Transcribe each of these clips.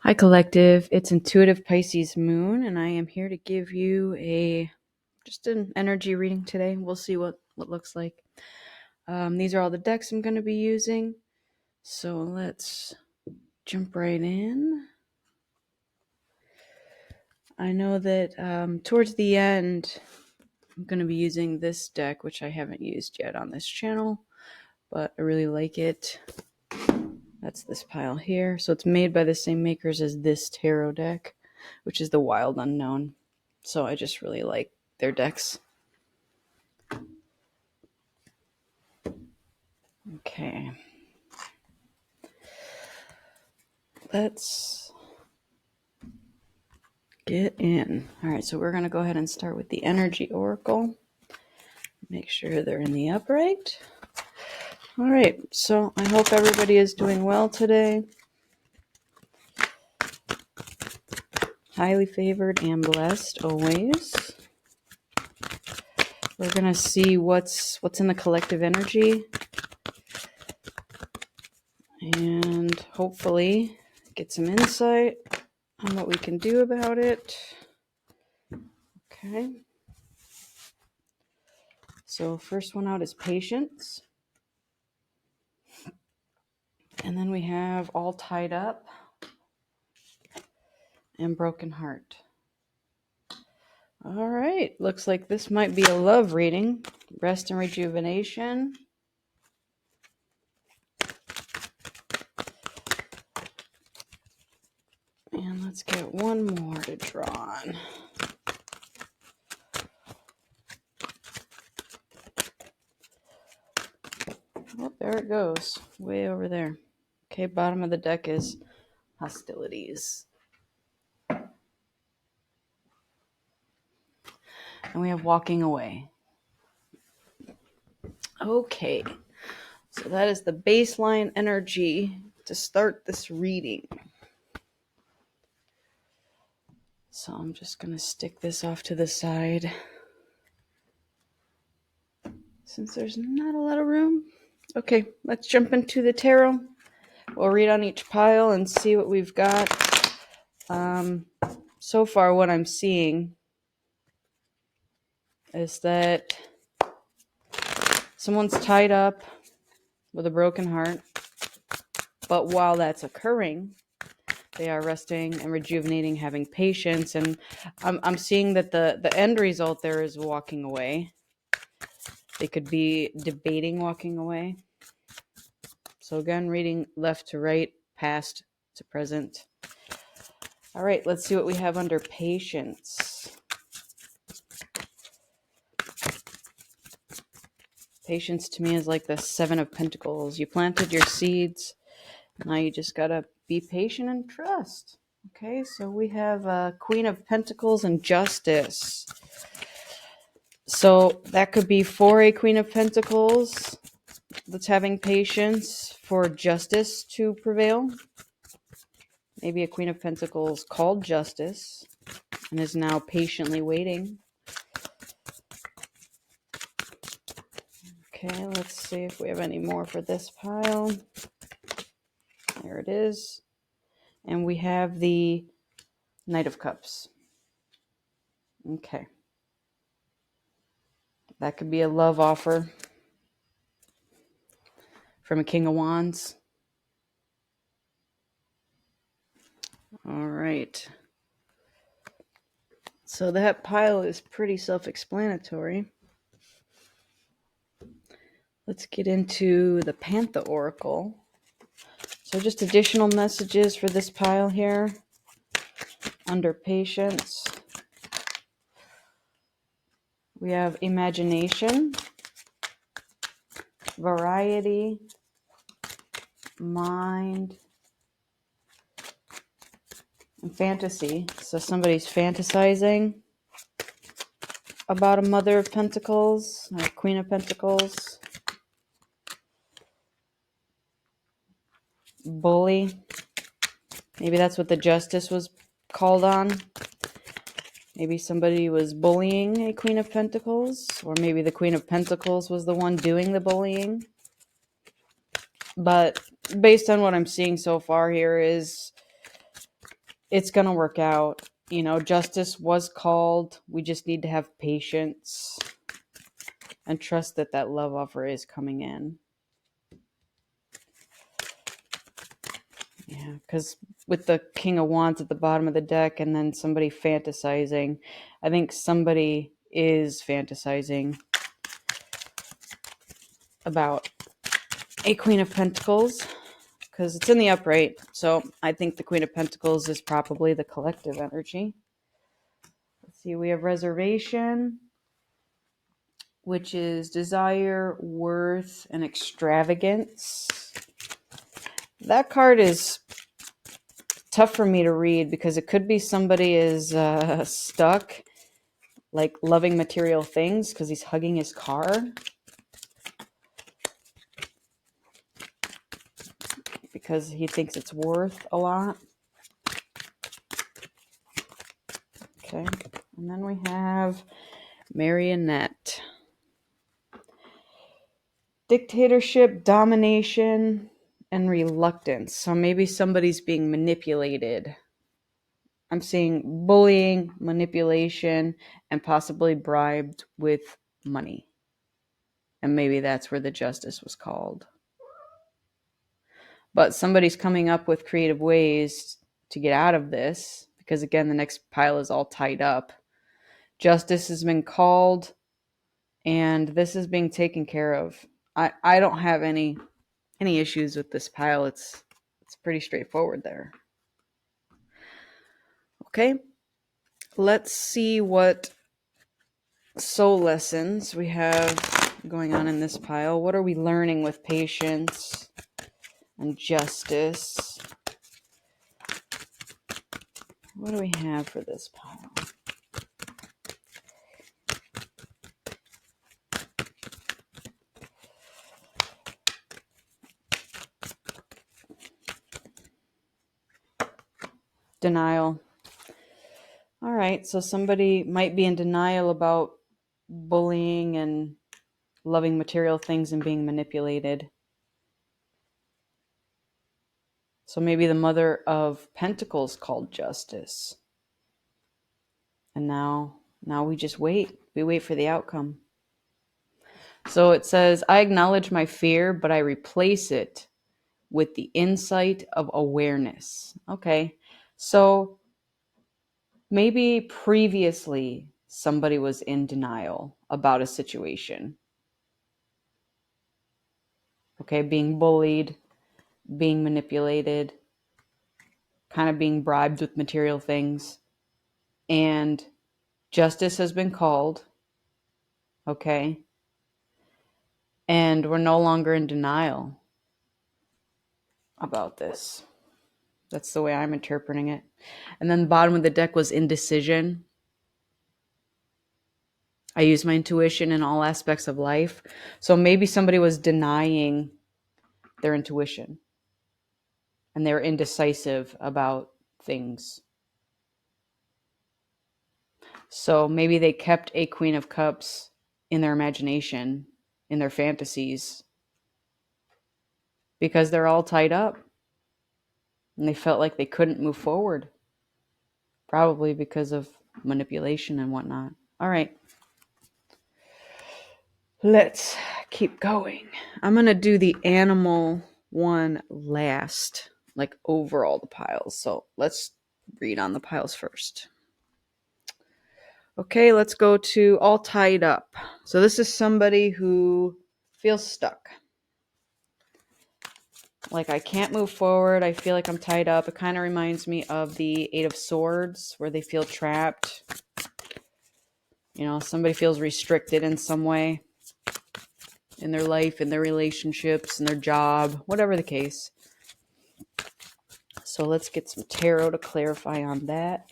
Hi, Collective. It's Intuitive Pisces Moon, and I am here to give you just an energy reading today. We'll see what looks like. These are all the decks I'm going to be using, so let's jump right in. I know that towards the end, I'm going to be using this deck, which I haven't used yet on this channel, but I really like it. That's this pile here. So it's made by the same makers as this tarot deck, which is the Wild Unknown. So I just really like their decks. Okay. Let's get in. All right, so we're going to go ahead and start with the Energy Oracle. Make sure they're in the upright. All right, so I hope everybody is doing well today. Highly favored and blessed always. We're going to see what's in the collective energy and hopefully get some insight on what we can do about it. Okay. So first one out is patience. And then we have all tied up and broken heart. All right, looks like this might be a love reading. Rest and rejuvenation. And let's get one more to draw on. Oh, there it goes, way over there. Okay, bottom of the deck is hostilities. And we have walking away. Okay, so that is the baseline energy to start this reading. So I'm just going to stick this off to the side since there's not a lot of room. Okay, let's jump into the tarot. We'll read on each pile and see what we've got. So far, what I'm seeing is that someone's tied up with a broken heart, but while that's occurring, they are resting and rejuvenating, having patience, and I'm seeing that the end result there is walking away. They could be debating walking away. So again, reading left to right, past to present. All right, let's see what we have under patience. Patience to me is like the Seven of Pentacles. You planted your seeds. Now you just got to be patient and trust. Okay, so we have Queen of Pentacles and Justice. So that could be for a Queen of Pentacles that's having patience for justice to prevail. Maybe a Queen of Pentacles called Justice and is now patiently waiting. Okay, let's see if we have any more for this pile. There it is. And we have the Knight of Cups. Okay. That could be a love offer from a King of Wands. All right. So that pile is pretty self-explanatory. Let's get into the Panther Oracle. So just additional messages for this pile here. Under patience, we have imagination, variety, mind, and fantasy. So somebody's fantasizing about a Mother of Pentacles, or Queen of Pentacles. Bully. Maybe that's what the Justice was called on. Maybe somebody was bullying a Queen of Pentacles, or maybe the Queen of Pentacles was the one doing the bullying. But based on what I'm seeing so far here is it's going to work out. You know, justice was called. We just need to have patience and trust that that love offer is coming in. Yeah, because with the King of Wands at the bottom of the deck and then somebody fantasizing, I think somebody is fantasizing about a Queen of Pentacles because it's in the upright. So I think the Queen of Pentacles is probably the collective energy. Let's see, we have reservation, which is desire, worth, and extravagance. That card is tough for me to read because it could be somebody is stuck, like loving material things because he's hugging his car. Because he thinks it's worth a lot. Okay. And then we have marionette. Dictatorship, domination, and reluctance. So maybe somebody's being manipulated. I'm seeing bullying, manipulation, and possibly bribed with money. And maybe that's where the justice was called. But somebody's coming up with creative ways to get out of this because, again, the next pile is all tied up. Justice has been called and this is being taken care of. I don't have any issues with this pile. It's pretty straightforward there. Okay. Let's see what soul lessons we have going on in this pile. What are we learning with patience and justice? What do we have for this pile? Denial. All right, so somebody might be in denial about bullying and loving material things and being manipulated. So maybe the Mother of Pentacles called justice. And now we just wait. We wait for the outcome. So it says, I acknowledge my fear, but I replace it with the insight of awareness. Okay, so maybe previously somebody was in denial about a situation. Okay, being bullied, being manipulated, kind of being bribed with material things. And justice has been called. Okay. And we're no longer in denial about this. That's the way I'm interpreting it. And then the bottom of the deck was indecision. I use my intuition in all aspects of life. So maybe somebody was denying their intuition and they're indecisive about things. So maybe they kept a Queen of Cups in their imagination, in their fantasies, because they're all tied up and they felt like they couldn't move forward, probably because of manipulation and whatnot. All right. Let's keep going. I'm going to do the animal one last, like over all the piles. So let's read on the piles first. Okay, let's go to all tied up. So this is somebody who feels stuck. Like I can't move forward. I feel like I'm tied up. It kind of reminds me of the Eight of Swords where they feel trapped. You know, somebody feels restricted in some way in their life, in their relationships, in their job, whatever the case. So let's get some tarot to clarify on that.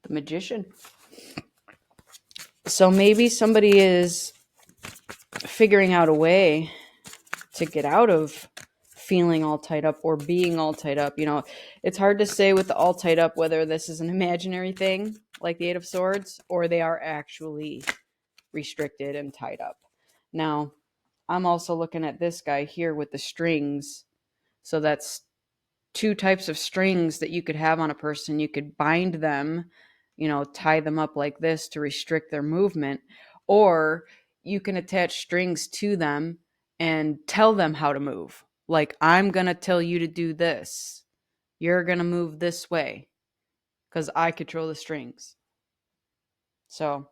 The Magician. So maybe somebody is figuring out a way to get out of feeling all tied up or being all tied up. You know, it's hard to say with the all tied up whether this is an imaginary thing like the Eight of Swords, or they are actually restricted and tied up. Now, I'm also looking at this guy here with the strings. So that's two types of strings that you could have on a person. You could bind them, tie them up like this to restrict their movement, or you can attach strings to them and tell them how to move. Like, I'm going to tell you to do this. You're going to move this way because I control the strings. So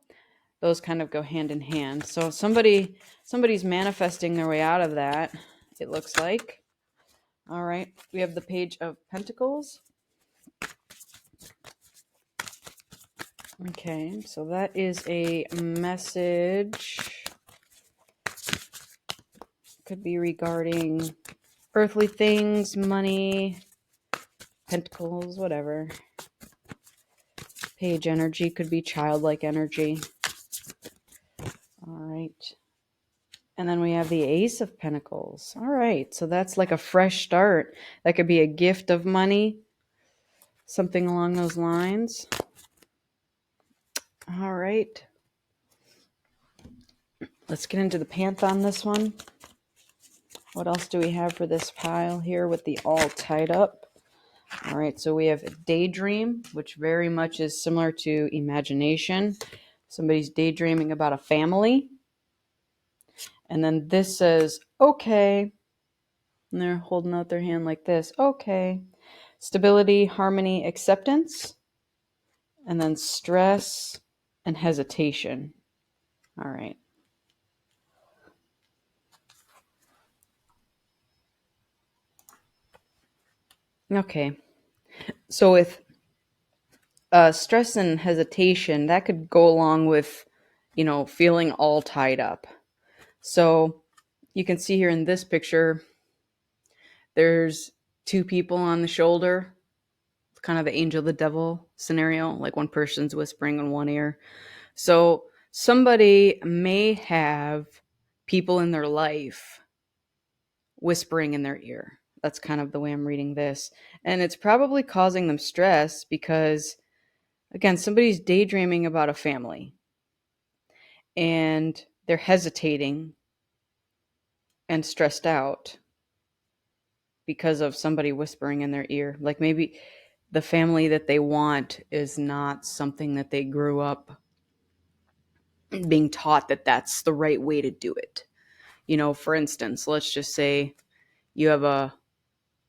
those kind of go hand in hand. So somebody's manifesting their way out of that, it looks like. All right, we have the Page of Pentacles. Okay, so that is a message. Could be regarding earthly things, money, pentacles, whatever. Page energy could be childlike energy. All right. And then we have the Ace of Pentacles. All right, so that's like a fresh start. That could be a gift of money, something along those lines. All right. Let's get into the Panther on this one. What else do we have for this pile here with the all tied up? All right, so we have daydream, which very much is similar to imagination. Somebody's daydreaming about a family. And then this says, okay. And they're holding out their hand like this. Okay. Stability, harmony, acceptance. And then stress and hesitation. All right. Okay. So with stress and hesitation, that could go along with, feeling all tied up. So you can see here in this picture, there's two people on the shoulder, kind of the angel, the devil scenario, like one person's whispering in one ear. So somebody may have people in their life whispering in their ear. That's kind of the way I'm reading this. And it's probably causing them stress because, again, somebody's daydreaming about a family and they're hesitating and stressed out because of somebody whispering in their ear. Like maybe the family that they want is not something that they grew up being taught that that's the right way to do it. For instance, let's just say you have a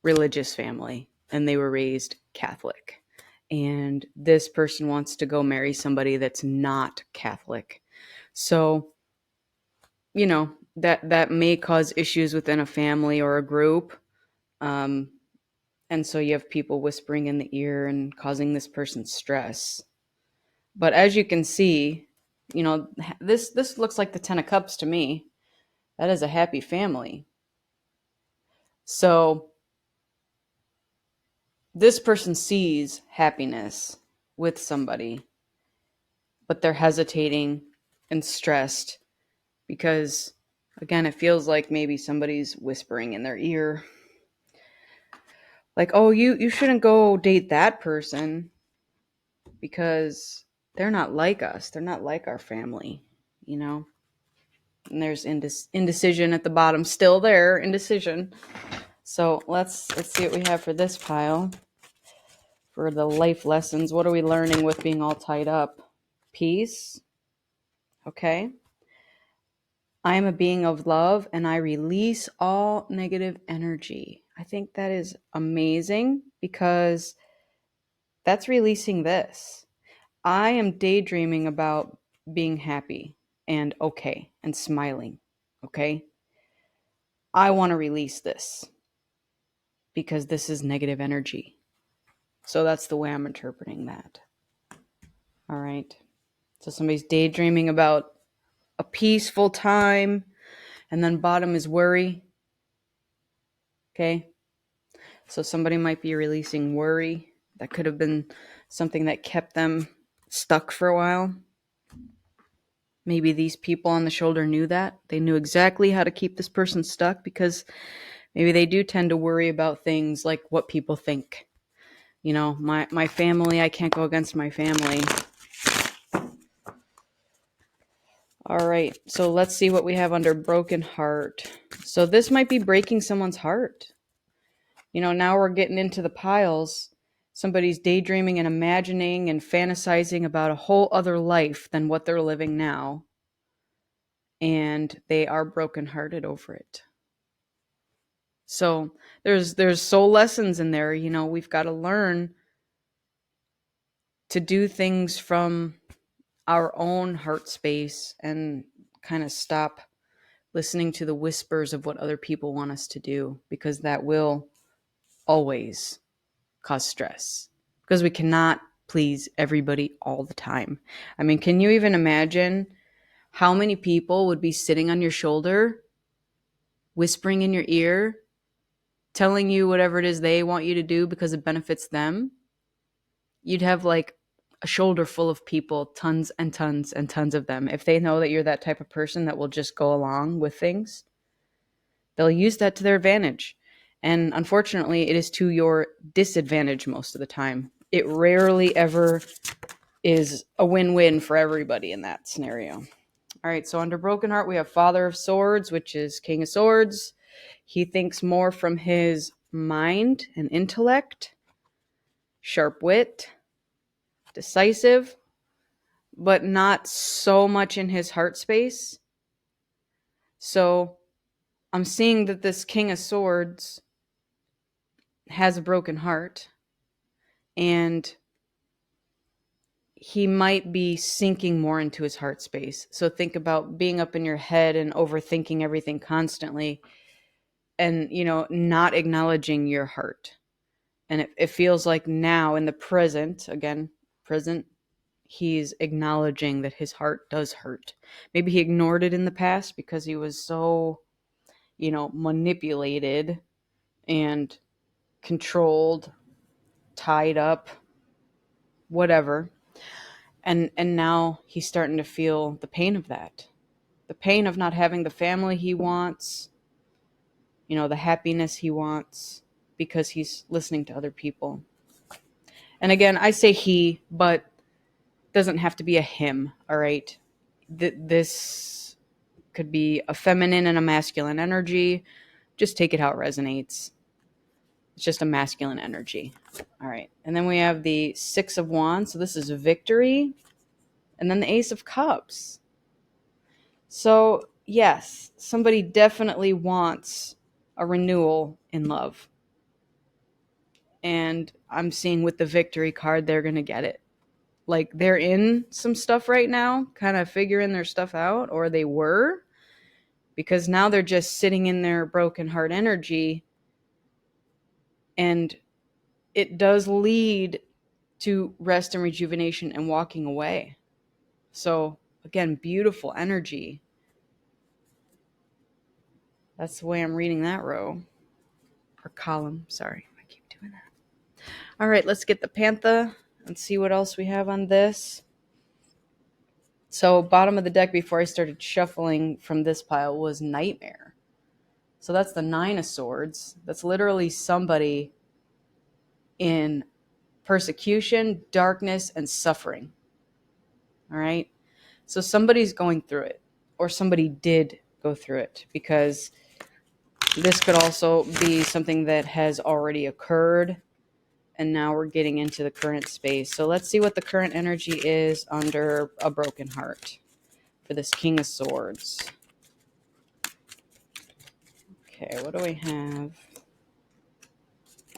religious family and they were raised Catholic, and this person wants to go marry somebody that's not Catholic. So, that may cause issues within a family or a group. And so you have people whispering in the ear and causing this person stress. But as you can see, this looks like the 10 of Cups to me. That is a happy family. So this person sees happiness with somebody, but they're hesitating and stressed because, again, it feels like maybe somebody's whispering in their ear. Like, oh, you shouldn't go date that person because they're not like us. They're not like our family, And there's indecision at the bottom, still there, indecision. So let's see what we have for this pile. For the life lessons, what are we learning with being all tied up? Peace. Okay. I am a being of love and I release all negative energy. I think that is amazing because that's releasing this. I am daydreaming about being happy and okay and smiling. Okay. I want to release this because this is negative energy. So that's the way I'm interpreting that. All right. So somebody's daydreaming about a peaceful time, and then bottom is worry. Okay. So somebody might be releasing worry. That could have been something that kept them stuck for a while. Maybe these people on the shoulder knew that. They knew exactly how to keep this person stuck because maybe they do tend to worry about things like what people think. My family, I can't go against my family. right, so let's see what we have under broken heart. So this might be breaking someone's heart. Now we're getting into the piles. Somebody's daydreaming and imagining and fantasizing about a whole other life than what they're living now. And they are brokenhearted over it. So there's soul lessons in there. We've got to learn to do things from our own heart space and kind of stop listening to the whispers of what other people want us to do, because that will always cause stress, because we cannot please everybody all the time. I mean, can you even imagine how many people would be sitting on your shoulder, whispering in your ear, telling you whatever it is they want you to do because it benefits them? You'd have like a shoulder full of people, tons and tons and tons of them. If they know that you're that type of person that will just go along with things, they'll use that to their advantage. And unfortunately, it is to your disadvantage most of the time. It rarely ever is a win-win for everybody in that scenario. All right, so under Broken Heart, we have Father of Swords, which is King of Swords. He thinks more from his mind and intellect, sharp wit, decisive, but not so much in his heart space. So I'm seeing that this King of Swords has a broken heart, and he might be sinking more into his heart space. So think about being up in your head and overthinking everything constantly, and not acknowledging your heart. And it feels like now in the present, again, present, he's acknowledging that his heart does hurt. Maybe he ignored it in the past because he was so manipulated and controlled, tied up, whatever. And now he's starting to feel the pain of that. The pain of not having the family he wants, the happiness he wants, because he's listening to other people. And again, I say he, but it doesn't have to be a him, all right? This could be a feminine and a masculine energy. Just take it how it resonates. It's just a masculine energy. All right. And then we have the Six of Wands. So this is victory. And then the Ace of Cups. So, yes, somebody definitely wants a renewal in love. And I'm seeing with the victory card, they're going to get it. Like, they're in some stuff right now, kind of figuring their stuff out, or they were, because now they're just sitting in their broken heart energy. And it does lead to rest and rejuvenation and walking away. So, again, beautiful energy. That's the way I'm reading that row. Or column, sorry. I keep doing that. All right, let's get the Panther and see what else we have on this. So, bottom of the deck before I started shuffling from this pile was Nightmare. So that's the Nine of Swords. That's literally somebody in persecution, darkness, and suffering. All right? So somebody's going through it, or somebody did go through it, because this could also be something that has already occurred, and now we're getting into the current space. So let's see what the current energy is under a broken heart for this King of Swords. Okay, what do we have?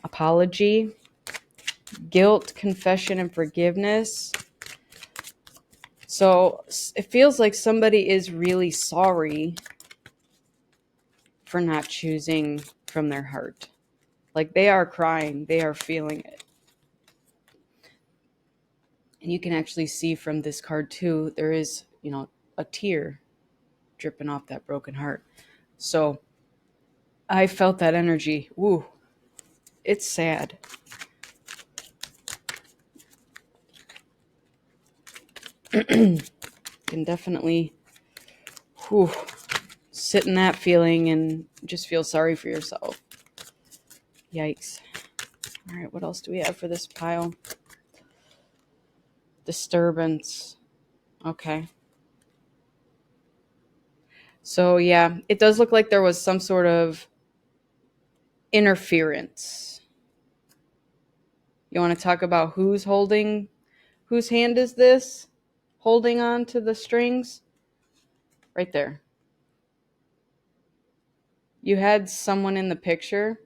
Apology, guilt, confession, and forgiveness. So it feels like somebody is really sorry for not choosing from their heart. Like, they are crying, they are feeling it. And you can actually see from this card too, there is, a tear dripping off that broken heart. So I felt that energy. Woo. It's sad. Can definitely sit in that feeling and just feel sorry for yourself. Yikes. All right, what else do we have for this pile? Disturbance. Okay. So yeah, it does look like there was some sort of interference. You want to talk about whose hand is this holding on to the strings? Right there. You had someone in the picture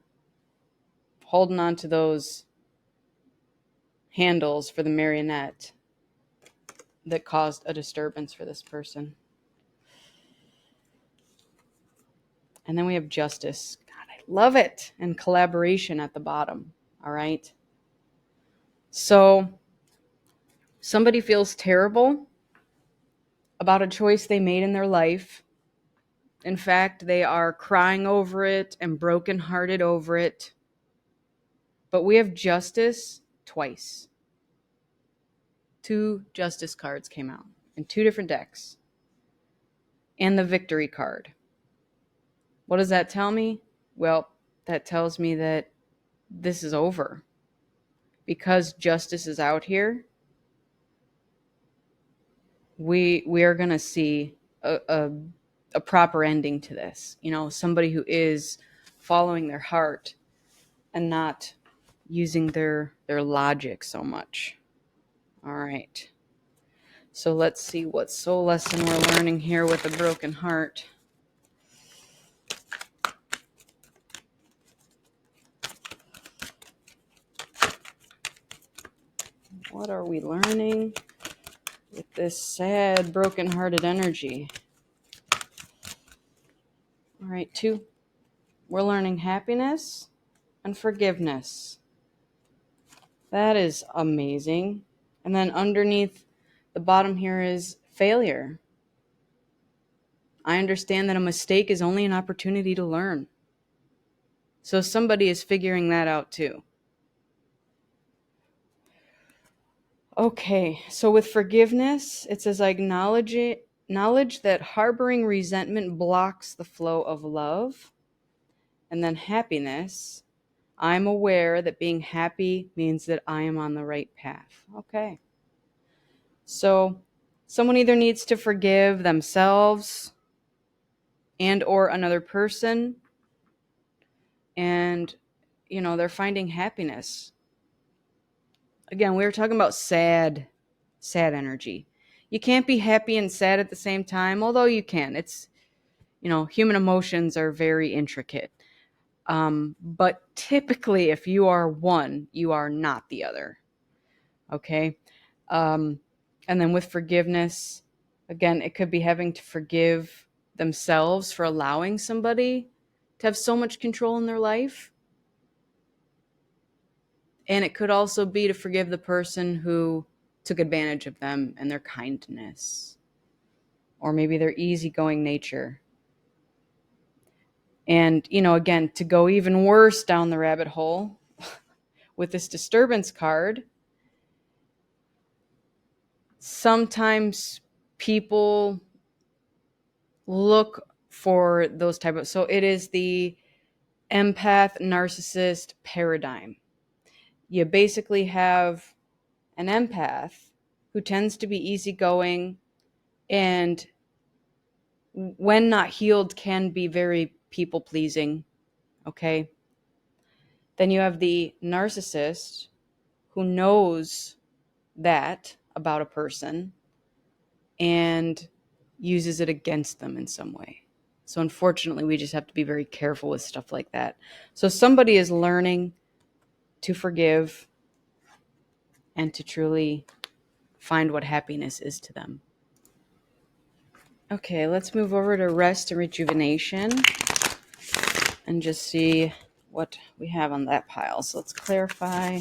holding on to those handles for the marionette that caused a disturbance for this person. And then we have justice. God, I love it. And collaboration at the bottom. All right. So somebody feels terrible about a choice they made in their life. In fact, they are crying over it and brokenhearted over it. But we have justice twice. 2 justice cards came out in 2 different decks. And the victory card. What does that tell me? Well, that tells me that this is over. Because justice is out here, we are going to see a proper ending to this. You know, somebody who is following their heart and not using their logic so much. All right. So let's see what soul lesson we're learning here with a broken heart. What are we learning with this sad, broken-hearted energy? All right, 2. We're learning happiness and forgiveness. That is amazing. And then underneath the bottom here is failure. I understand that a mistake is only an opportunity to learn. So somebody is figuring that out too. Okay, so with forgiveness, it says, I acknowledge that harboring resentment blocks the flow of love. And then happiness, I'm aware that being happy means that I am on the right path. Okay. So someone either needs to forgive themselves and or another person, and they're finding happiness. Again, we were talking about sad energy. You can't be happy and sad at the same time, although you can. It's human emotions are very intricate. But typically, if you are one, you are not the other. Okay. And then with forgiveness, again, it could be having to forgive themselves for allowing somebody to have so much control in their life. And it could also be to forgive the person who took advantage of them and their kindness, or maybe their easygoing nature. And, again, to go even worse down the rabbit hole with this disturbance card, sometimes people look for those type of, so it is the empath narcissist paradigm. You basically have an empath who tends to be easygoing and when not healed can be very people pleasing. Okay. Then you have the narcissist who knows that about a person and uses it against them in some way. So unfortunately, we just have to be very careful with stuff like that. So somebody is learning to forgive and to truly find what happiness is to them. Okay, let's move over to rest and rejuvenation and just see what we have on that pile. So let's clarify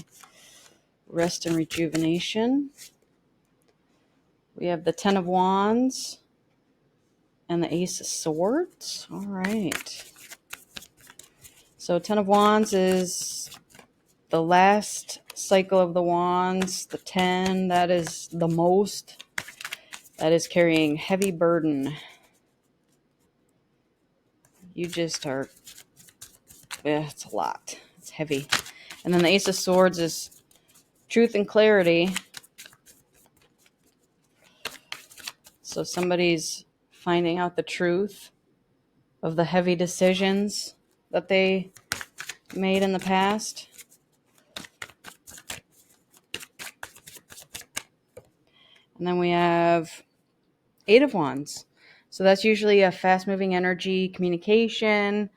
rest and rejuvenation. We have the 10 of Wands and the Ace of Swords. All right. So 10 of Wands is the last cycle of the Wands. The 10, that is the most. That is carrying heavy burden. You just are, it's a lot. It's heavy. And then the Ace of Swords is truth and clarity. So somebody's finding out the truth of the heavy decisions that they made in the past. And then we have Eight of Wands. So that's usually a fast-moving energy, communication,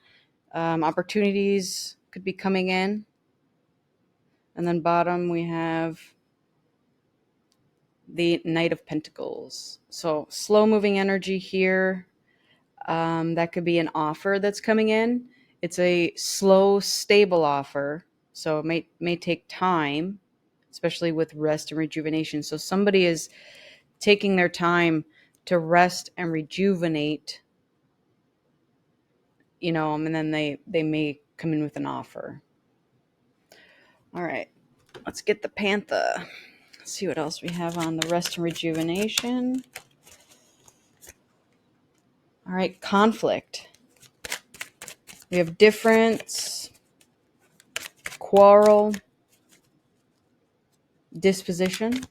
opportunities could be coming in. And then bottom we have the Knight of Pentacles. So slow-moving energy here. That could be an offer that's coming in. It's a slow, stable offer. So it may take time, especially with rest and rejuvenation. So somebody is taking their time to rest and rejuvenate, and then they may come in with an offer. All right, let's get the Panther. Let's see what else we have on the rest and rejuvenation. All right, conflict. We have difference, quarrel, disposition.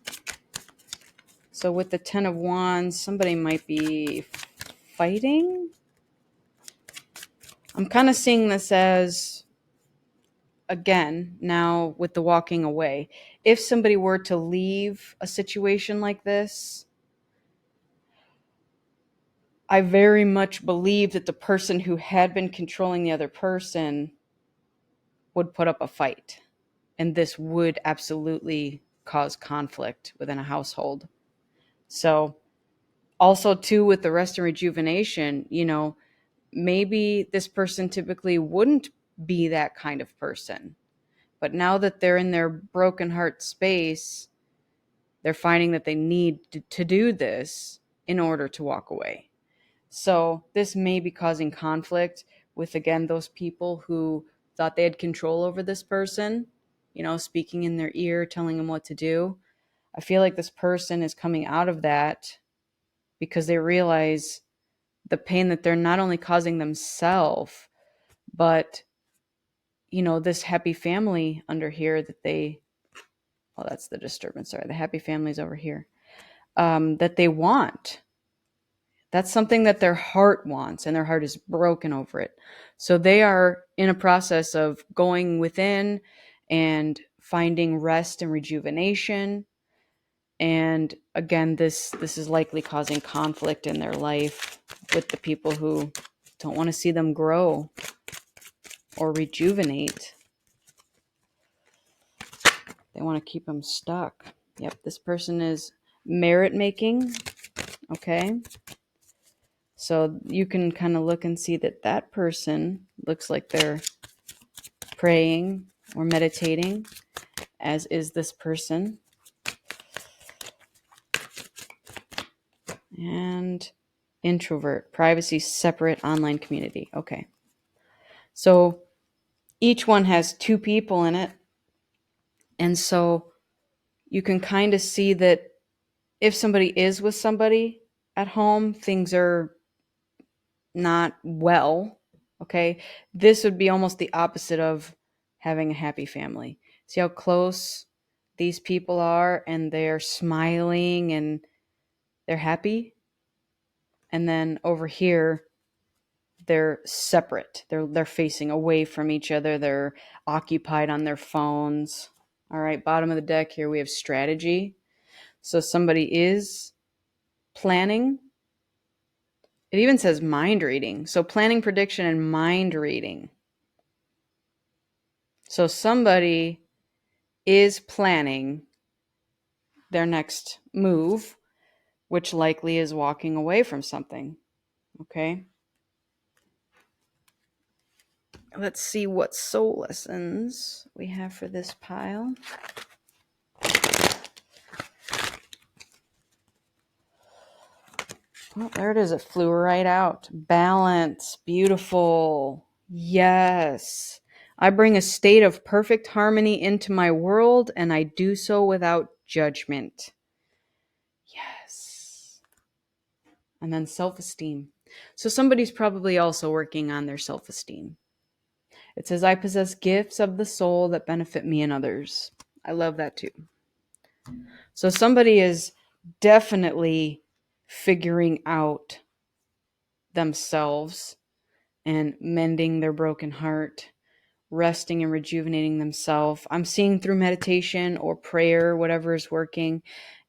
So with the Ten of Wands, somebody might be fighting. I'm kind of seeing this as, again, now with the walking away. If somebody were to leave a situation like this, I very much believe that the person who had been controlling the other person would put up a fight. And this would absolutely cause conflict within a household. So also too, with the rest and rejuvenation, maybe this person typically wouldn't be that kind of person. But now that they're in their broken heart space, they're finding that they need to do this in order to walk away. So this may be causing conflict with, again, those people who thought they had control over this person, speaking in their ear, telling them what to do. I feel like this person is coming out of that because they realize the pain that they're not only causing themselves, but, this happy family under here that that's the disturbance. Sorry, the happy family's over here, that they want. That's something that their heart wants, and their heart is broken over it. So they are in a process of going within and finding rest and rejuvenation. And again, this is likely causing conflict in their life with the people who don't want to see them grow or rejuvenate. They want to keep them stuck. Yep, this person is merit making. Okay. So you can kind of look and see that person looks like they're praying or meditating, as is this person. And introvert, privacy, separate, online community. Okay. So each one has two people in it. And so you can kind of see that if somebody is with somebody at home, things are not well. Okay. This would be almost the opposite of having a happy family. See how close these people are, and they're smiling and they're happy. And then over here, they're separate. They're facing away from each other. They're occupied on their phones. All right, bottom of the deck here we have strategy. So somebody is planning. It even says mind reading. So planning, prediction, and mind reading. So somebody is planning their next move, which likely is walking away from something. Okay. Let's see what soul lessons we have for this pile. Oh, there it is. It flew right out. Balance. Beautiful. Yes. I bring a state of perfect harmony into my world, and I do so without judgment. Yes. And then self-esteem. So somebody's probably also working on their self-esteem. It says, I possess gifts of the soul that benefit me and others. I love that too. So somebody is definitely figuring out themselves and mending their broken heart, resting and rejuvenating themselves. I'm seeing through meditation or prayer, whatever is working.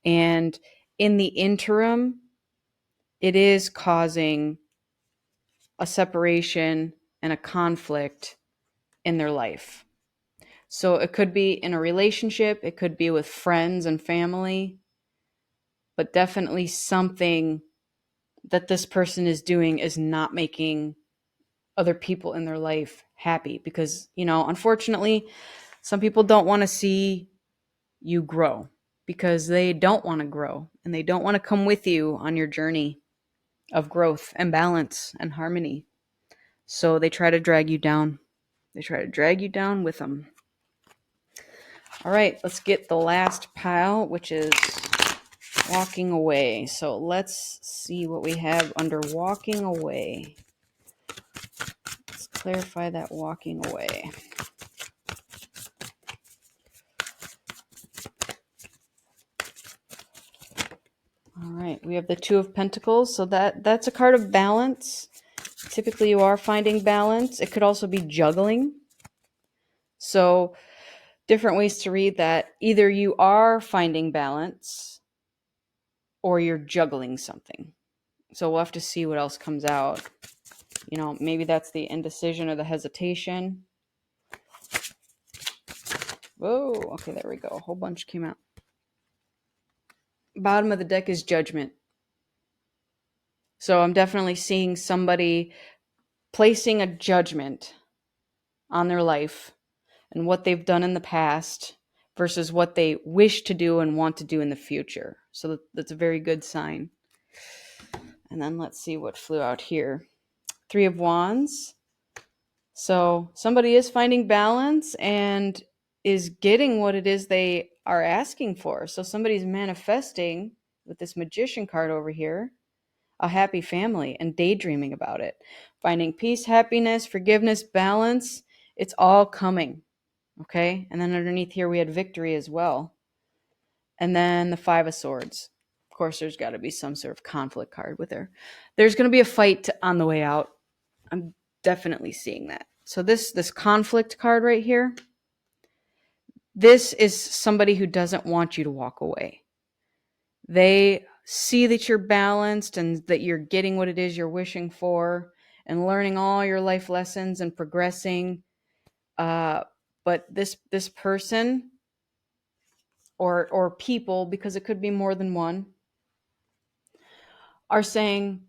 And in the interim, it is causing a separation and a conflict in their life. So it could be in a relationship, it could be with friends and family, but definitely something that this person is doing is not making other people in their life happy because, unfortunately, some people don't want to see you grow because they don't want to grow and they don't want to come with you on your journey of growth and balance and harmony. So they try to drag you down. They try to drag you down with them. All right, let's get the last pile, which is walking away. So let's see what we have under walking away. Let's clarify that walking away. All right, we have the Two of Pentacles. So that's a card of balance. Typically you are finding balance. It could also be juggling. So different ways to read that. Either you are finding balance or you're juggling something. So we'll have to see what else comes out. Maybe that's the indecision or the hesitation. Whoa, okay, there we go. A whole bunch came out. Bottom of the deck is Judgment. So I'm definitely seeing somebody placing a judgment on their life and what they've done in the past versus what they wish to do and want to do in the future. So that's a very good sign. And then let's see what flew out here. Three of Wands. So somebody is finding balance and is getting what it is they are asking for. So somebody's manifesting with this Magician card over here, a happy family, and daydreaming about it. Finding peace, happiness, forgiveness, balance. It's all coming. Okay. And then underneath here, we had victory as well. And then the Five of Swords. Of course, there's got to be some sort of conflict card with her. There's going to be a fight on the way out. I'm definitely seeing that. So this conflict card right here, this is somebody who doesn't want you to walk away. They see that you're balanced and that you're getting what it is you're wishing for and learning all your life lessons and progressing. But this person or people, because it could be more than one, are saying,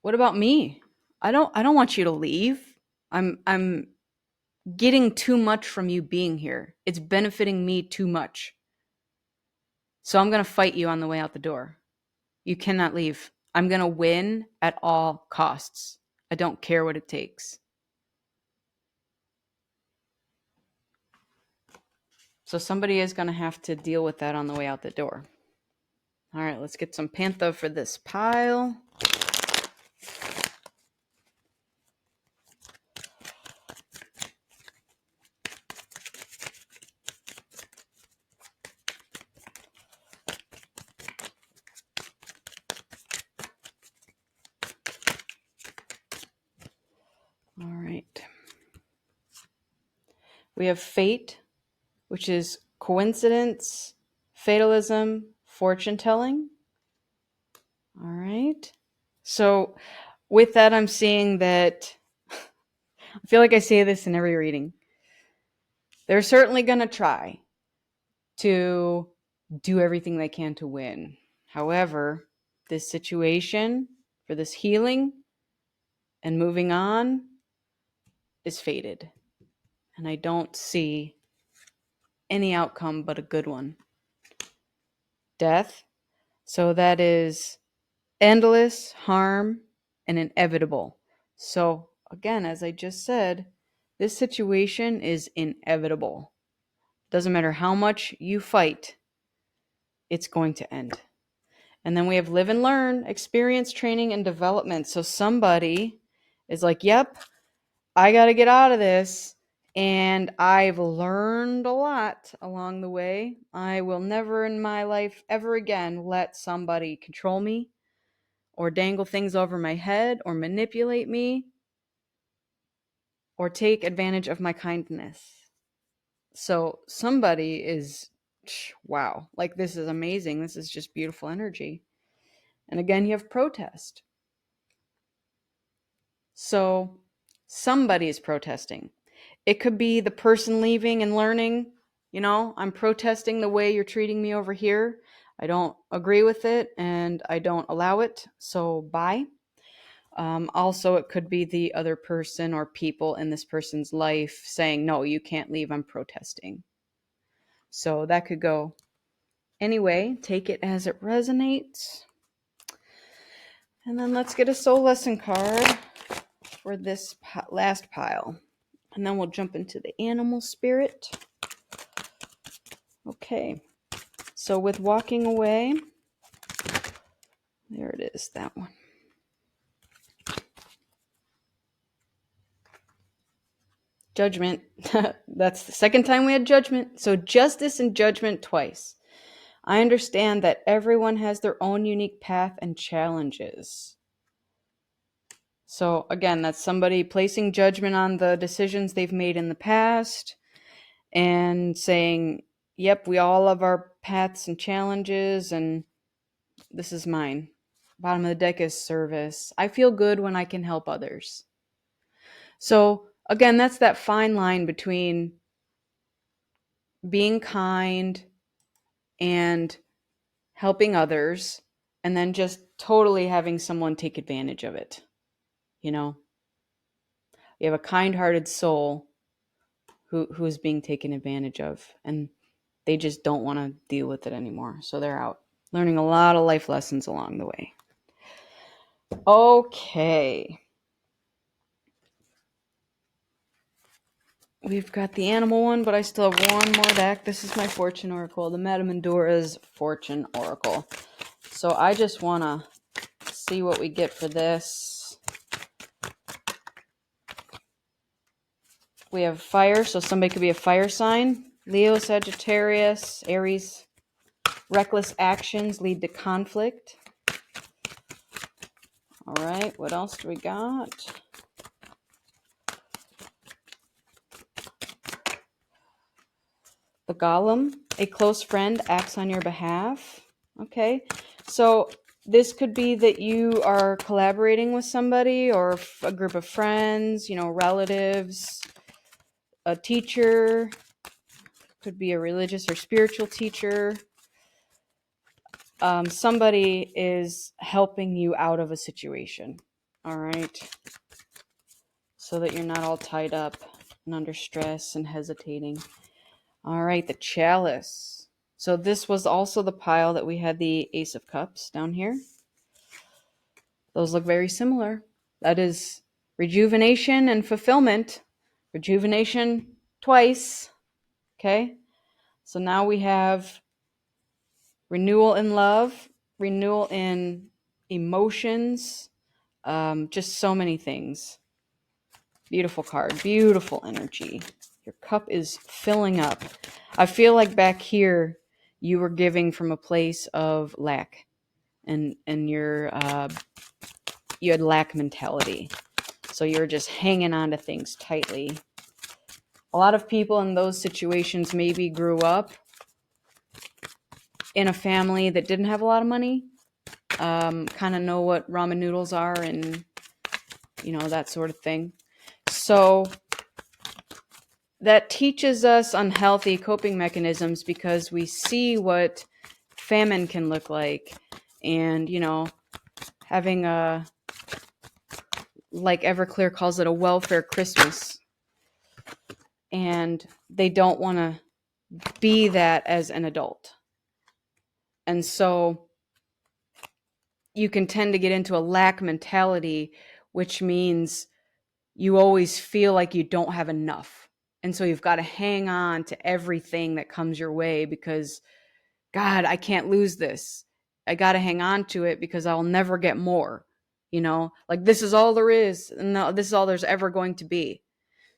"What about me? I don't want you to leave. I'm getting too much from you being here. It's benefiting me too much. So I'm going to fight you on the way out the door. You cannot leave. I'm going to win at all costs. I don't care what it takes." So somebody is going to have to deal with that on the way out the door. All right, let's get some Panther for this pile. All right. We have Fate, which is coincidence, fatalism, fortune telling. All right. So with that, I'm seeing that I feel like I say this in every reading. They're certainly going to try to do everything they can to win. However, this situation for this healing and moving on is fated. And I don't see any outcome but a good one. Death. So that is endless, harm, and inevitable. So again, as I just said, this situation is inevitable. Doesn't matter how much you fight, it's going to end. And then we have live and learn, experience, training, and development. So somebody is like, yep, I got to get out of this. And I've learned a lot along the way. I will never in my life ever again let somebody control me or dangle things over my head or manipulate me. or take advantage of my kindness. So somebody is, wow, like this is amazing. This is just beautiful energy. And again, you have protest. So somebody is protesting. It could be the person leaving and learning, I'm protesting the way you're treating me over here. I don't agree with it and I don't allow it. So bye. Also, it could be the other person or people in this person's life saying, no, you can't leave. I'm protesting. So that could go anyway. Take it as it resonates. And then let's get a soul lesson card for this last pile. And then we'll jump into the animal spirit. Okay. So with walking away, there it is, that one. Judgment. That's the second time we had judgment. So justice and judgment twice. I understand that everyone has their own unique path and challenges. So again, that's somebody placing judgment on the decisions they've made in the past and saying, yep, we all have our paths and challenges and this is mine. Bottom of the deck is service. I feel good when I can help others. So again, that's that fine line between being kind and helping others and then just totally having someone take advantage of it. You have a kind-hearted soul who is being taken advantage of and they just don't want to deal with it anymore. So they're out learning a lot of life lessons along the way. Okay. We've got the animal one, but I still have one more deck. This is my Fortune Oracle, the Madame Endura's Fortune Oracle. So I just want to see what we get for this. We have fire, so somebody could be a fire sign. Leo, Sagittarius, Aries. Reckless actions lead to conflict. All right, what else do we got? The Golem, a close friend acts on your behalf. Okay, so this could be that you are collaborating with somebody or a group of friends, relatives, a teacher, could be a religious or spiritual teacher. Somebody is helping you out of a situation, all right? So that you're not all tied up and under stress and hesitating. All right, the Chalice. So this was also the pile that we had the Ace of Cups down here. Those look very similar. That is rejuvenation and fulfillment. Rejuvenation twice. Okay. So now we have renewal in love, renewal in emotions, just so many things. Beautiful card, beautiful energy. Your cup is filling up. I feel like back here you were giving from a place of lack, and you had lack mentality. So you're just hanging on to things tightly. A lot of people in those situations maybe grew up in a family that didn't have a lot of money, kind of know what ramen noodles are and, that sort of thing. So that teaches us unhealthy coping mechanisms because we see what famine can look like and, having like Everclear calls it, a welfare Christmas. And they don't want to be that as an adult. And so you can tend to get into a lack mentality, which means you always feel like you don't have enough. And so you've got to hang on to everything that comes your way because, God, I can't lose this. I got to hang on to it because I'll never get more. Like this is all there is, and this is all there's ever going to be.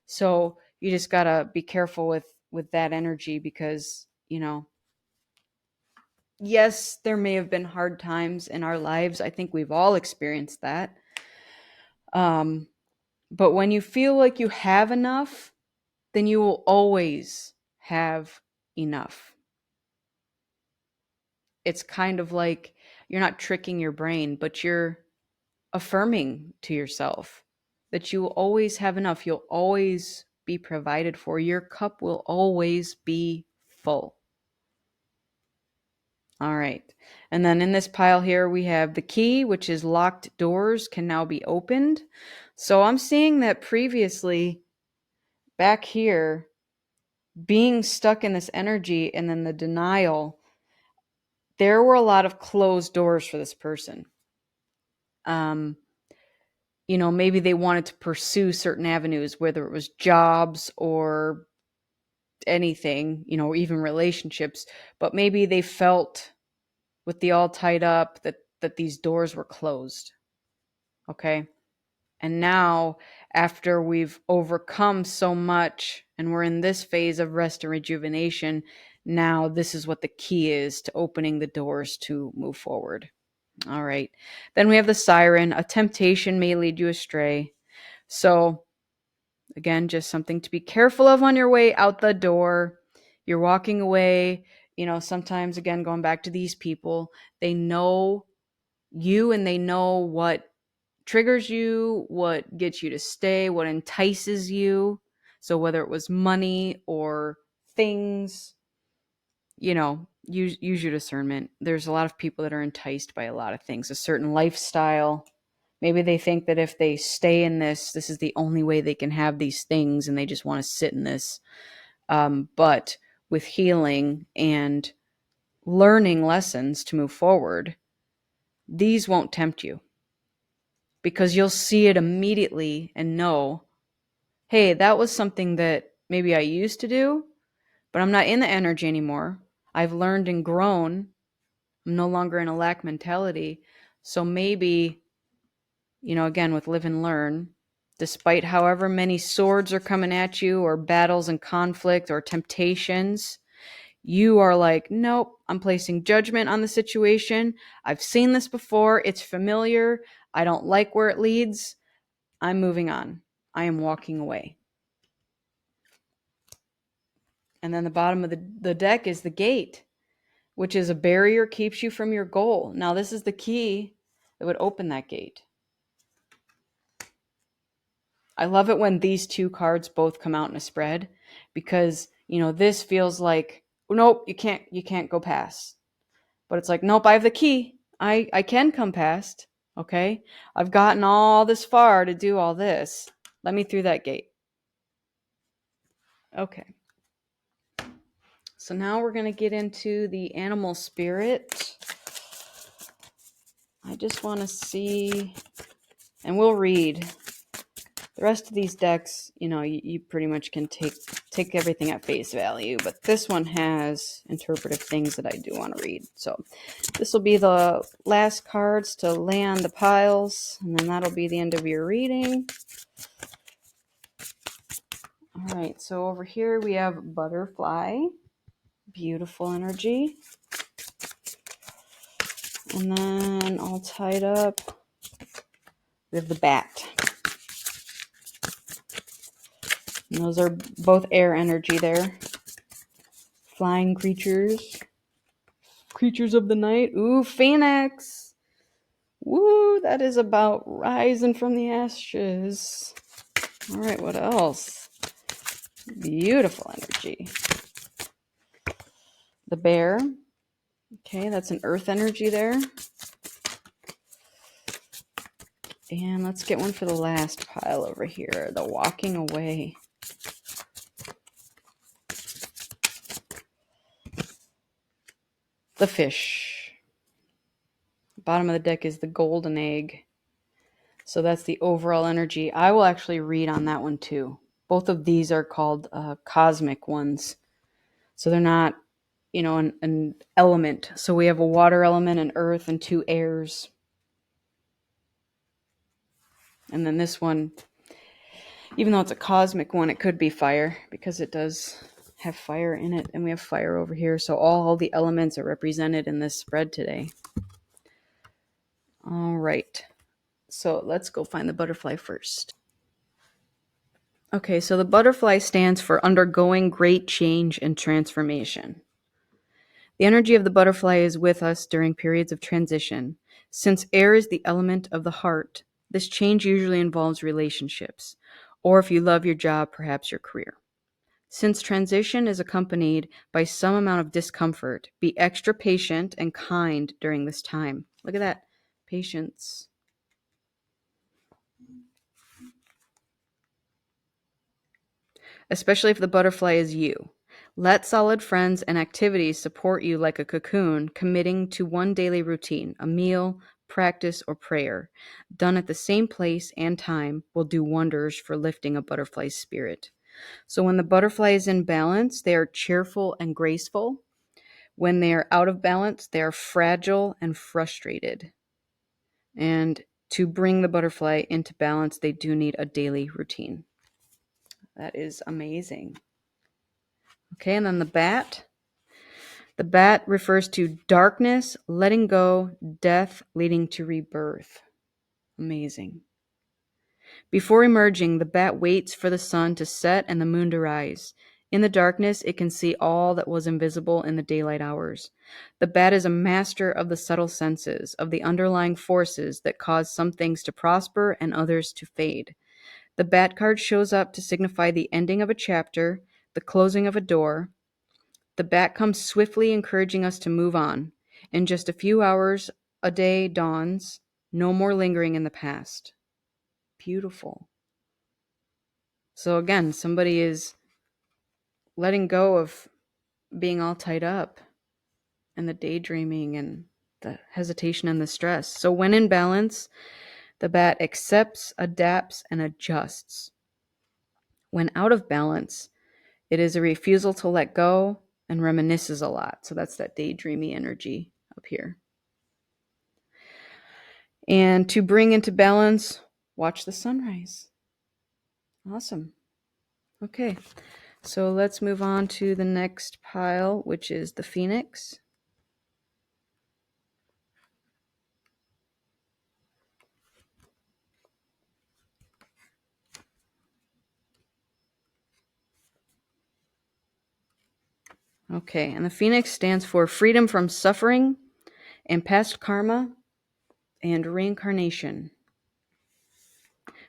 So you just got to be careful with that energy because, yes, there may have been hard times in our lives. I think we've all experienced that. But when you feel like you have enough, then you will always have enough. It's kind of like you're not tricking your brain, but you're affirming to yourself that you will always have enough. You'll always be provided for. Your cup will always be full. All right. And then in this pile here, we have the key, which is locked doors can now be opened. So I'm seeing that previously back here, being stuck in this energy and then the denial, there were a lot of closed doors for this person. Um, maybe they wanted to pursue certain avenues, whether it was jobs or anything, even relationships, but maybe they felt with the all tied up that these doors were closed. Okay. And now, after we've overcome so much and we're in this phase of rest and rejuvenation, now this is what the key is to opening the doors to move forward. All right. Then we have the siren. A temptation may lead you astray. So, again, just something to be careful of on your way out the door. You're walking away. Sometimes, again, going back to these people, they know you and they know what triggers you, what gets you to stay, what entices you. So whether it was money or things, use your discernment. There's a lot of people that are enticed by a lot of things, a certain lifestyle. Maybe they think that if they stay in this is the only way they can have these things and they just want to sit in this. But with healing and learning lessons to move forward, these won't tempt you because you'll see it immediately and know, hey, that was something that maybe I used to do, but I'm not in the energy anymore. I've learned and grown. I'm no longer in a lack mentality. So maybe, again, with live and learn, despite however many swords are coming at you or battles and conflict or temptations, you are like, nope, I'm placing judgment on the situation. I've seen this before. It's familiar. I don't like where it leads. I'm moving on. I am walking away. And then the bottom of the deck is the gate, which is a barrier keeps you from your goal. Now, this is the key that would open that gate. I love it when these two cards both come out in a spread because, this feels like, nope, you can't go past. But it's like, nope, I have the key. I can come past. Okay. I've gotten all this far to do all this. Let me through that gate. Okay. So now we're going to get into the animal spirit. I just want to see, and we'll read the rest of these decks. You pretty much can take everything at face value, but this one has interpretive things that I do want to read. So this will be the last cards to lay on the piles, and then that'll be the end of your reading. All right, so over here we have butterfly, beautiful energy. And then all tied up, we have the bat. And those are both air energy there. Flying creatures. Creatures of the night. Ooh, phoenix. Woo, that is about rising from the ashes. All right, what else? Beautiful energy. The bear. Okay, that's an earth energy there. And let's get one for the last pile over here. The walking away. The fish. Bottom of the deck is the golden egg. So that's the overall energy. I will actually read on that one too. Both of these are called cosmic ones. So they're not, an element. So we have a water element, an earth, and two airs. And then this one, even though it's a cosmic one, it could be fire because it does have fire in it. And we have fire over here. So all the elements are represented in this spread today. All right. So let's go find the butterfly first. Okay, so the butterfly stands for undergoing great change and transformation. The energy of the butterfly is with us during periods of transition. Since air is the element of the heart, this change usually involves relationships, or if you love your job, perhaps your career. Since transition is accompanied by some amount of discomfort, be extra patient and kind during this time. Look at that. Patience. Especially if the butterfly is you. Let solid friends and activities support you like a cocoon, committing to one daily routine, a meal, practice, or prayer, done at the same place and time, will do wonders for lifting a butterfly's spirit. So when the butterfly is in balance, they are cheerful and graceful. When they are out of balance, they are fragile and frustrated. And to bring the butterfly into balance, they do need a daily routine. That is amazing. Okay, and then the bat. The bat refers to darkness, letting go, death leading to rebirth. Amazing. Before emerging, the bat waits for the sun to set and the moon to rise. In the darkness, it can see all that was invisible in the daylight hours. The bat is a master of the subtle senses, of the underlying forces that cause some things to prosper and others to fade. The bat card shows up to signify the ending of a chapter, the closing of a door. The bat comes swiftly, encouraging us to move on. In just a few hours, a day dawns, no more lingering in the past. Beautiful. So again, somebody is letting go of being all tied up and the daydreaming and the hesitation and the stress. So when in balance, the bat accepts, adapts, and adjusts. When out of balance, it is a refusal to let go and reminisces a lot. So that's that daydreamy energy up here. And to bring into balance, watch the sunrise. Awesome. Okay, so let's move on to the next pile, which is the Phoenix. Okay, and the Phoenix stands for freedom from suffering and past karma and reincarnation.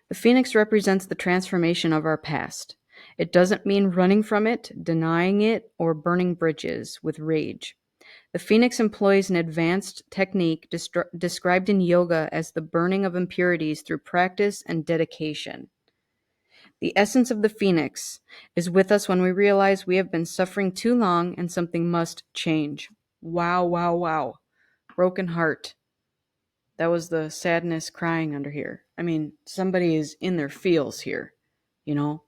The Phoenix represents the transformation of our past. It doesn't mean running from it, denying it, or burning bridges with rage. The Phoenix employs an advanced technique described in yoga as the burning of impurities through practice and dedication. The essence of the Phoenix is with us when we realize we have been suffering too long and something must change. Wow, wow, wow. Broken heart. That was the sadness crying under here. I mean, somebody is in their feels here,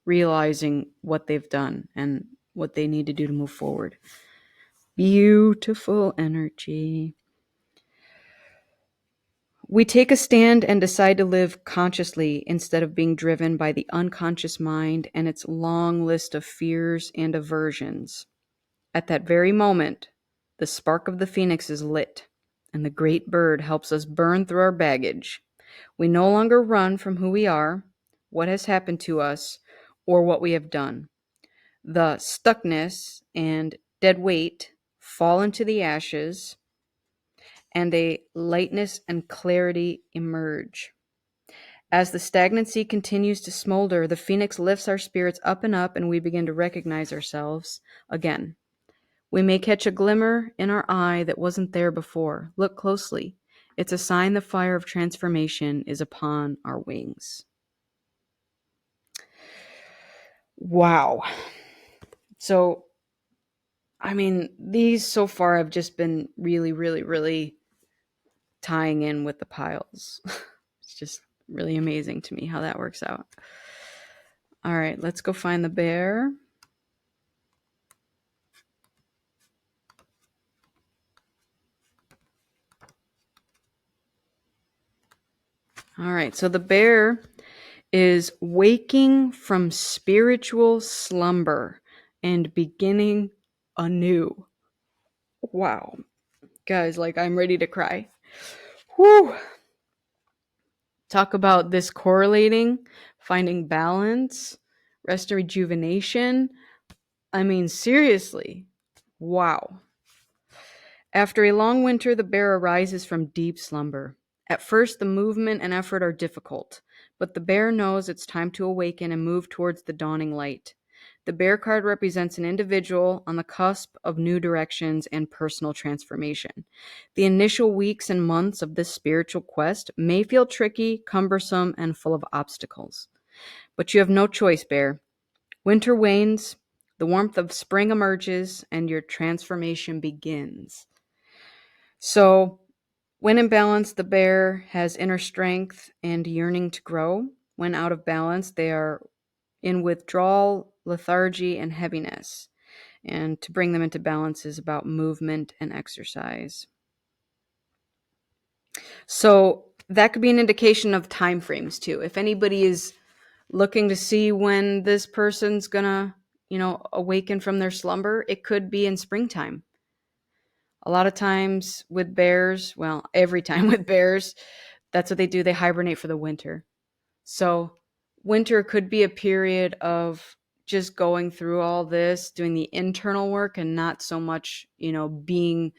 realizing what they've done and what they need to do to move forward. Beautiful energy. We take a stand and decide to live consciously instead of being driven by the unconscious mind and its long list of fears and aversions. At that very moment, the spark of the Phoenix is lit, and the great bird helps us burn through our baggage. We no longer run from who we are, what has happened to us, or what we have done. The stuckness and dead weight fall into the ashes, and a lightness and clarity emerge. As the stagnancy continues to smolder, the Phoenix lifts our spirits up, and we begin to recognize ourselves again. We may catch a glimmer in our eye that wasn't there before. Look closely. It's a sign the fire of transformation is upon our wings. Wow. So, I mean, these so far have just been really, really, really tying in with the piles. It's just really amazing to me how that works out. All right, let's go find the bear. All right, so the bear is waking from spiritual slumber and beginning anew. Wow. Guys, like I'm ready to cry. Whew. Talk about this correlating, finding balance, Rest and rejuvenation. I mean, seriously. Wow. After a long winter, the bear arises from deep slumber. At first, the movement and effort are difficult, but the bear knows it's time to awaken and move towards the dawning light. The bear card represents an individual on the cusp of new directions and personal transformation. The initial weeks and months of this spiritual quest may feel tricky, cumbersome, and full of obstacles. But you have no choice, bear. Winter wanes, the warmth of spring emerges, and your transformation begins. So, when in balance, the bear has inner strength and yearning to grow. When out of balance, they are in withdrawal, lethargy, and heaviness. And to bring them into balance is about movement and exercise. So, that could be an indication of time frames too. If anybody is looking to see when this person's gonna, awaken from their slumber, it could be in springtime. A lot of times with bears, well, every time with bears, that's what they do. They hibernate for the winter. So winter could be a period of just going through all this, doing the internal work and not so much, being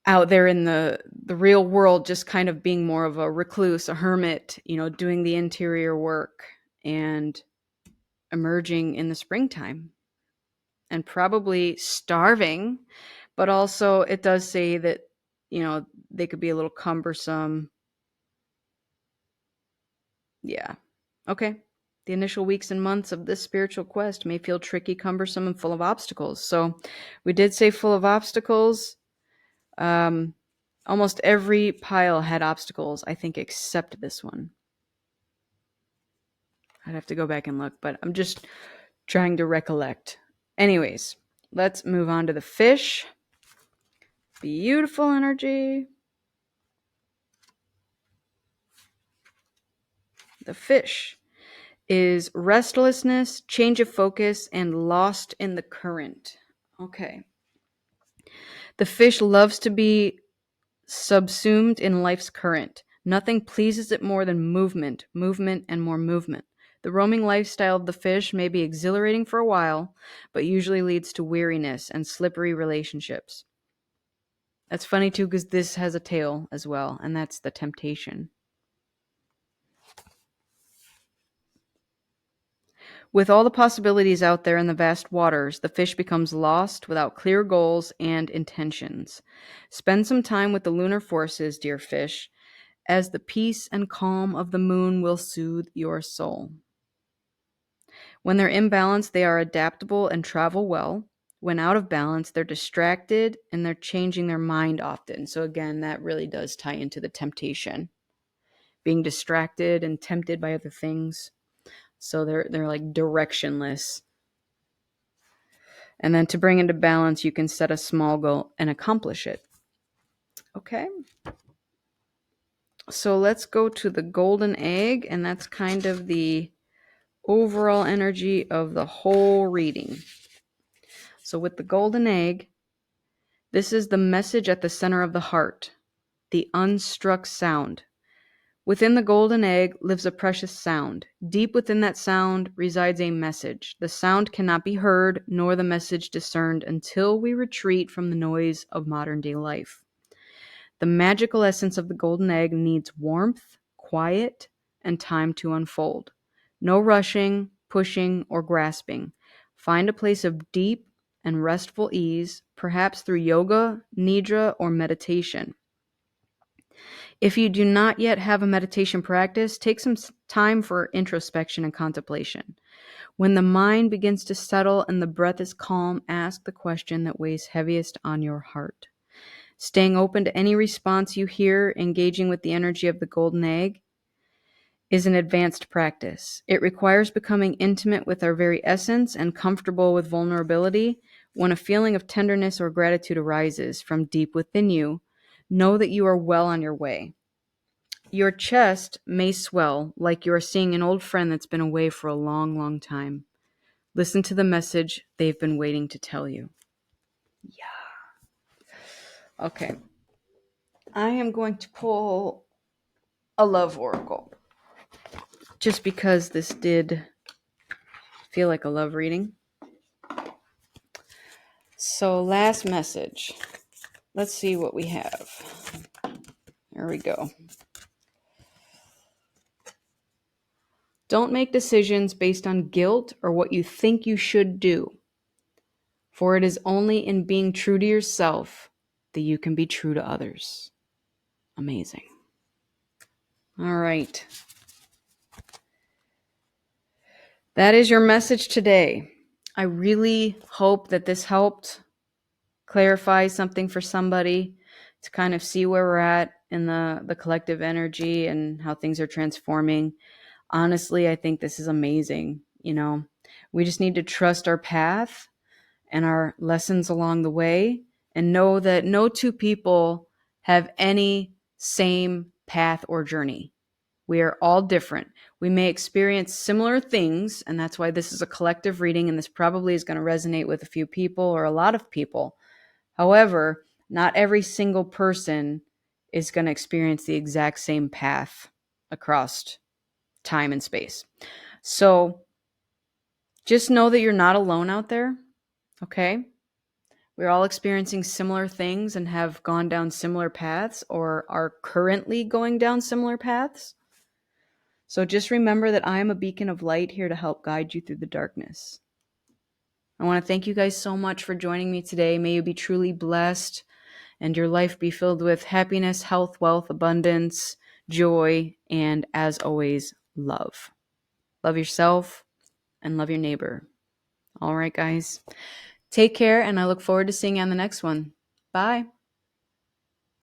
out there in the real world, just kind of being more of a recluse, a hermit, doing the interior work and emerging in the springtime and probably starving. But also it does say that, they could be a little cumbersome. Yeah. Okay. The initial weeks and months of this spiritual quest may feel tricky, cumbersome, and full of obstacles. So we did say full of obstacles. Um, Almost every pile had obstacles, I think, except this one. I'd have to go back and look, but I'm just trying to recollect. Anyways, let's move on to the fish. Beautiful energy. The fish is restlessness, change of focus, and lost in the current. Okay. The fish loves to be subsumed in life's current. Nothing pleases it more than movement, movement, and more movement. The roaming lifestyle of the fish may be exhilarating for a while, but usually leads to weariness and slippery relationships. That's funny too, because this has a tail as well, and that's the temptation. With all the possibilities out there in the vast waters, the fish becomes lost without clear goals and intentions. Spend some time with the lunar forces, dear fish, as the peace and calm of the moon will soothe your soul. When they're in balance, they are adaptable and travel well. When out of balance, they're distracted and they're changing their mind often. So, again, that really does tie into the temptation. Being distracted and tempted by other things. So they're like directionless. And then to bring into balance, you can set a small goal and accomplish it. Okay. So let's go to the golden egg, and that's kind of the overall energy of the whole reading. So with the golden egg, this is the message at the center of the heart, the unstruck sound. Within the golden egg lives a precious sound. Deep within that sound resides a message. The sound cannot be heard, nor the message discerned until we retreat from the noise of modern day life. The magical essence of the golden egg needs warmth, quiet, and time to unfold. No rushing, pushing, or grasping. Find a place of deep and restful ease, perhaps through yoga, nidra, or meditation. If you do not yet have a meditation practice, take some time for introspection and contemplation. When the mind begins to settle and the breath is calm, ask the question that weighs heaviest on your heart. Staying open to any response you hear, engaging with the energy of the golden egg, is an advanced practice. It requires becoming intimate with our very essence and comfortable with vulnerability. When a feeling of tenderness or gratitude arises from deep within you, know that you are well on your way. Your chest may swell like you are seeing an old friend that's been away for a long, long time. Listen to the message they've been waiting to tell you. Yeah. Okay. I am going to pull a love oracle. Just because this did Feel like a love reading. So last message. Let's see what we have. There we go. Don't make decisions based on guilt or what you think you should do. For it is only in being true to yourself that you can be true to others. Amazing. All right. That is your message today. I really hope that this helped clarify something for somebody to kind of see where we're at in the collective energy and how things are transforming. Honestly, I think this is amazing. You know, we just need to trust our path and our lessons along the way and know that no two people have any same path or journey. We are all different. We may experience similar things, and that's why this is a collective reading, and this probably is going to resonate with a few people or a lot of people. However, not every single person is going to experience the exact same path across time and space. So just know that you're not alone out there, okay? We're all experiencing similar things and have gone down similar paths or are currently going down similar paths. So just remember that I am a beacon of light here to help guide you through the darkness. I want to thank you guys so much for joining me today. May you be truly blessed and your life be filled with happiness, health, wealth, abundance, joy, and as always, love. Love yourself and love your neighbor. All right, guys. Take care, and I look forward to seeing you on the next one. Bye.